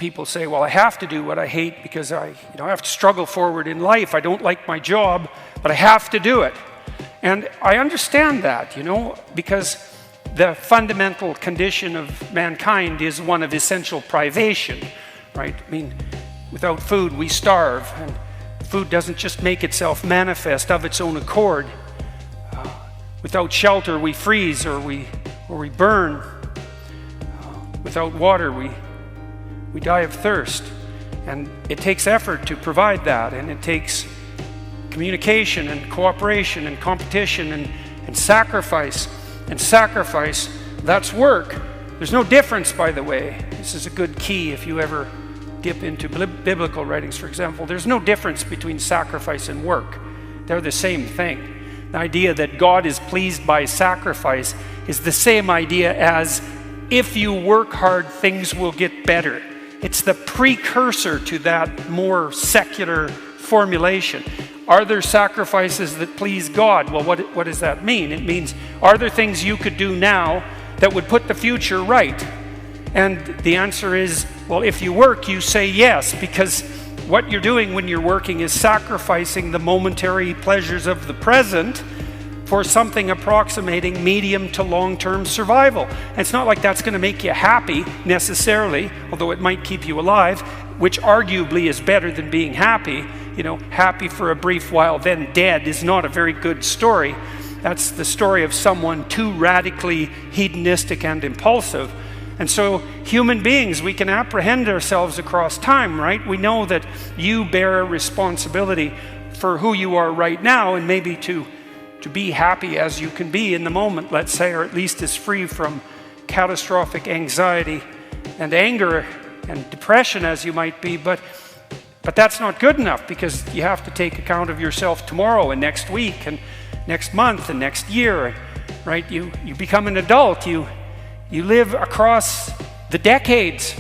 people say, well, I have to do what I hate because I have to struggle forward in life. I don't like my job, but I have to do it. And I understand that, because the fundamental condition of mankind is one of essential privation, right? I mean, without food, we starve, and food doesn't just make itself manifest of its own accord. Without shelter, we freeze or we burn. Without water, we die of thirst. And it takes effort to provide that, and it takes communication and cooperation and competition and sacrifice. And sacrifice, that's work. There's no difference, by the way. This is a good key if you ever dip into biblical writings, for example. There's no difference between sacrifice and work. They're the same thing. The idea that God is pleased by sacrifice is the same idea as if you work hard, things will get better. It's the precursor to that more secular formulation. Are there sacrifices that please God? Well, what does that mean? It means, are there things you could do now that would put the future right? And the answer is, well, if you work, you say yes, because what you're doing when you're working is sacrificing the momentary pleasures of the present for something approximating medium to long-term survival. And it's not like that's going to make you happy necessarily, although it might keep you alive, which arguably is better than being happy. Happy for a brief while, then dead is not a very good story. That's the story of someone too radically hedonistic and impulsive. And so human beings, we can apprehend ourselves across time, right? We know that you bear a responsibility for who you are right now, and maybe to be happy as you can be in the moment, let's say, or at least as free from catastrophic anxiety and anger and depression as you might be. But that's not good enough, because you have to take account of yourself tomorrow and next week and next month and next year, right? You become an adult. You live across the decades,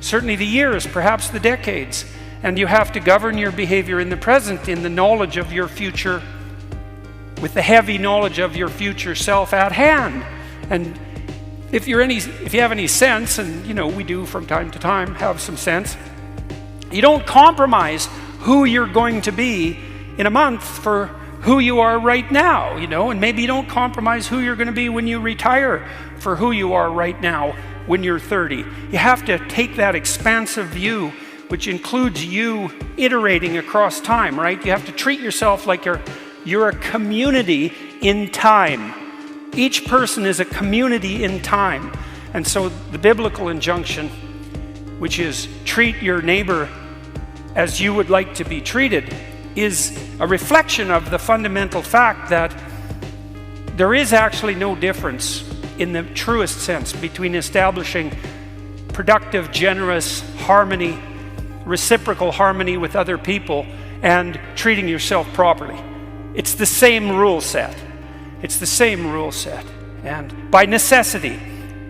certainly the years, perhaps the decades, and you have to govern your behavior in the present in the knowledge of your future, with the heavy knowledge of your future self at hand. And if you have any sense, and we do from time to time have some sense, you don't compromise who you're going to be in a month for who you are right now, and maybe you don't compromise who you're going to be when you retire for who you are right now when you're 30. You have to take that expansive view, which includes you iterating across time, right? You have to treat yourself like you're a community in time. Each person is a community in time. And so the biblical injunction, which is treat your neighbor as you would like to be treated, is a reflection of the fundamental fact that there is actually no difference in the truest sense between establishing productive, generous harmony, reciprocal harmony with other people, and treating yourself properly. It's the same rule set. It's the same rule set, and by necessity.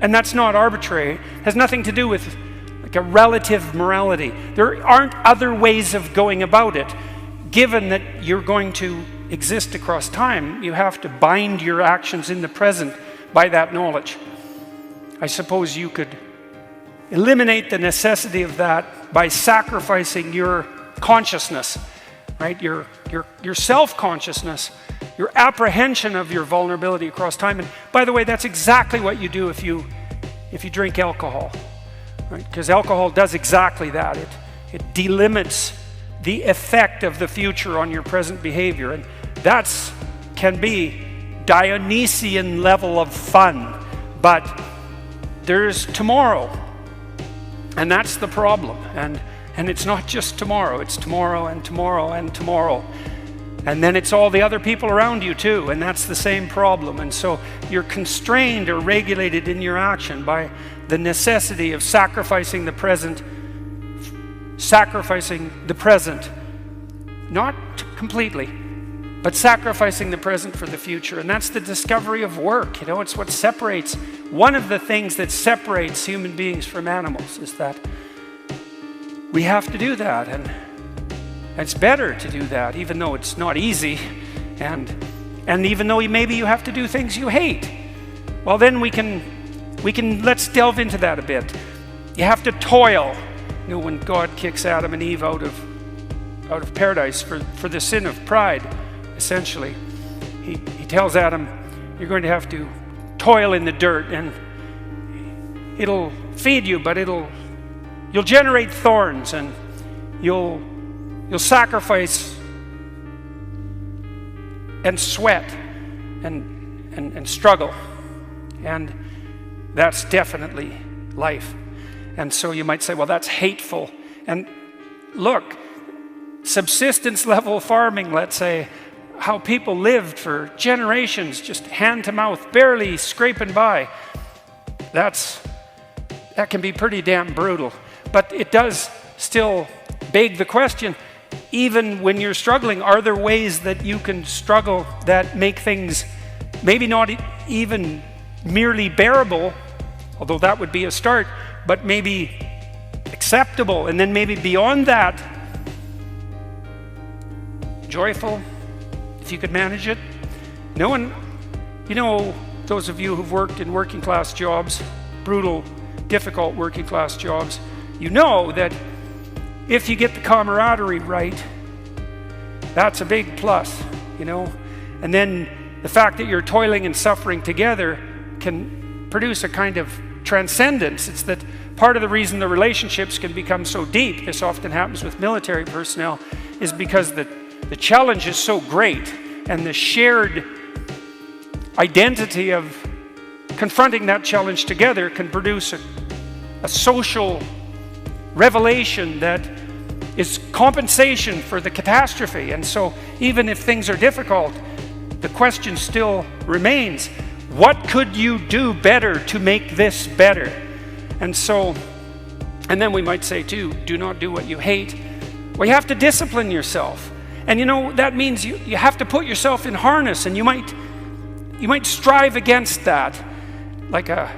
And that's not arbitrary. It has nothing to do with like a relative morality. There aren't other ways of going about it. Given that you're going to exist across time, you have to bind your actions in the present by that knowledge. I suppose you could eliminate the necessity of that by sacrificing your consciousness, right? Your self-consciousness, your apprehension of your vulnerability across time. And by the way, that's exactly what you do if you drink alcohol, right? Because alcohol does exactly that. It delimits the effect of the future on your present behavior, and that's can be Dionysian level of fun, but there's tomorrow, and that's the problem. And it's not just tomorrow, it's tomorrow and tomorrow and tomorrow. And then it's all the other people around you too, and that's the same problem. And so you're constrained or regulated in your action by the necessity of sacrificing the present, not completely, but sacrificing the present for the future. And that's the discovery of work. It's what separates, one of the things that separates human beings from animals is that we have to do that. And it's better to do that, even though it's not easy. And even though maybe you have to do things you hate. Well, then we can let's delve into that a bit. You have to toil. You know, when God kicks Adam and Eve out of paradise for the sin of pride, essentially, he tells Adam, you're going to have to toil in the dirt, and it'll feed you, but you'll generate thorns, and you'll sacrifice and sweat and struggle, and that's definitely life. And so you might say, well, that's hateful. And look, subsistence level farming, let's say, how people lived for generations, just hand to mouth, barely scraping by, that can be pretty damn brutal. But it does still beg the question, even when you're struggling, are there ways that you can struggle that make things maybe not even merely bearable, although that would be a start, but maybe acceptable, and then maybe beyond that, joyful, if you could manage it? No one, you know, those of you who've worked in working class jobs, brutal, difficult working class jobs, you know that if you get the camaraderie right, that's a big plus, you know. And then the fact that you're toiling and suffering together can produce a kind of transcendence. It's that part of the reason the relationships can become so deep, this often happens with military personnel, is because the challenge is so great, and the shared identity of confronting that challenge together can produce a social revelation that is compensation for the catastrophe. And so even if things are difficult, the question still remains, what could you do better to make this better? And so, and then we might say too, do not do what you hate. Well, you have to discipline yourself. And you know, that means you have to put yourself in harness, and you might strive against that, like a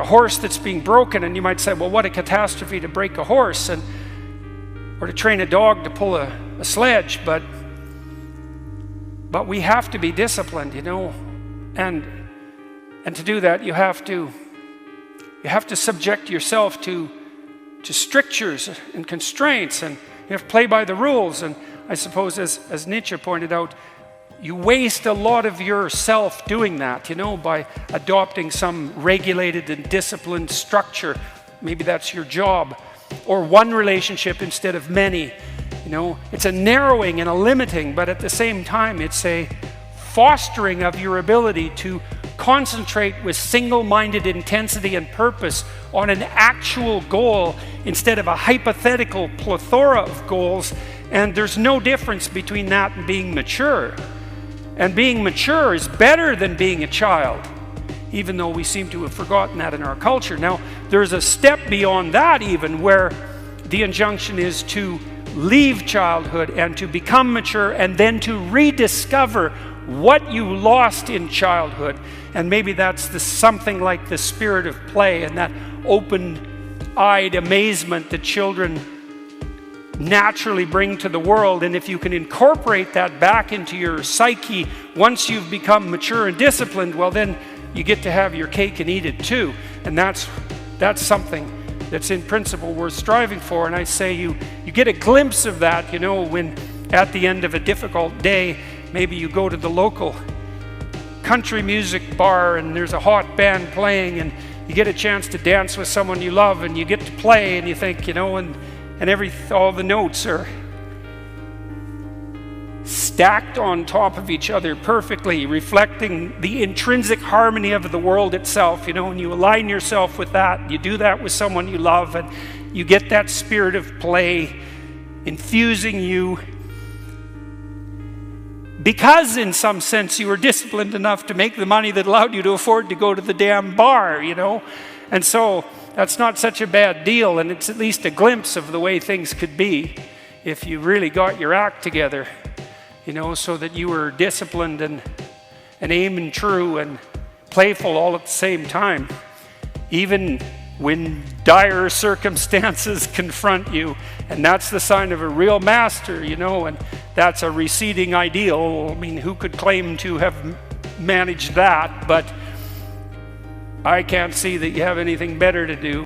horse that's being broken, and you might say, well, what a catastrophe to break a horse, or to train a dog to pull a sledge, but we have to be disciplined, you know, and to do that you have to subject yourself to strictures and constraints, and you have to play by the rules. And I suppose, as Nietzsche pointed out, you waste a lot of yourself doing that, you know, by adopting some regulated and disciplined structure. Maybe that's your job, or one relationship instead of many. You know, it's a narrowing and a limiting, but at the same time, it's a fostering of your ability to concentrate with single-minded intensity and purpose on an actual goal instead of a hypothetical plethora of goals. And there's no difference between that and being mature. And being mature is better than being a child, even though we seem to have forgotten that in our culture. Now, there's a step beyond that even, where the injunction is to leave childhood and to become mature, and then to rediscover what you lost in childhood. And maybe that's something like the spirit of play and that open-eyed amazement that children naturally bring to the world. And if you can incorporate that back into your psyche once you've become mature and disciplined, well, then you get to have your cake and eat it too. And that's something that's in principle worth striving for. And I say you get a glimpse of that, you know, when at the end of a difficult day, maybe you go to the local country music bar and there's a hot band playing, and you get a chance to dance with someone you love, and you get to play, and you think, you know, and all the notes are stacked on top of each other perfectly, reflecting the intrinsic harmony of the world itself, you know, and you align yourself with that. You do that with someone you love, and you get that spirit of play infusing you, because in some sense you were disciplined enough to make the money that allowed you to afford to go to the damn bar, you know. And so that's not such a bad deal, and it's at least a glimpse of the way things could be if you really got your act together, you know, so that you were disciplined and aiming true and playful all at the same time, even when dire circumstances confront you. And that's the sign of a real master, you know, and that's a receding ideal. I mean, who could claim to have managed that? But I can't see that you have anything better to do.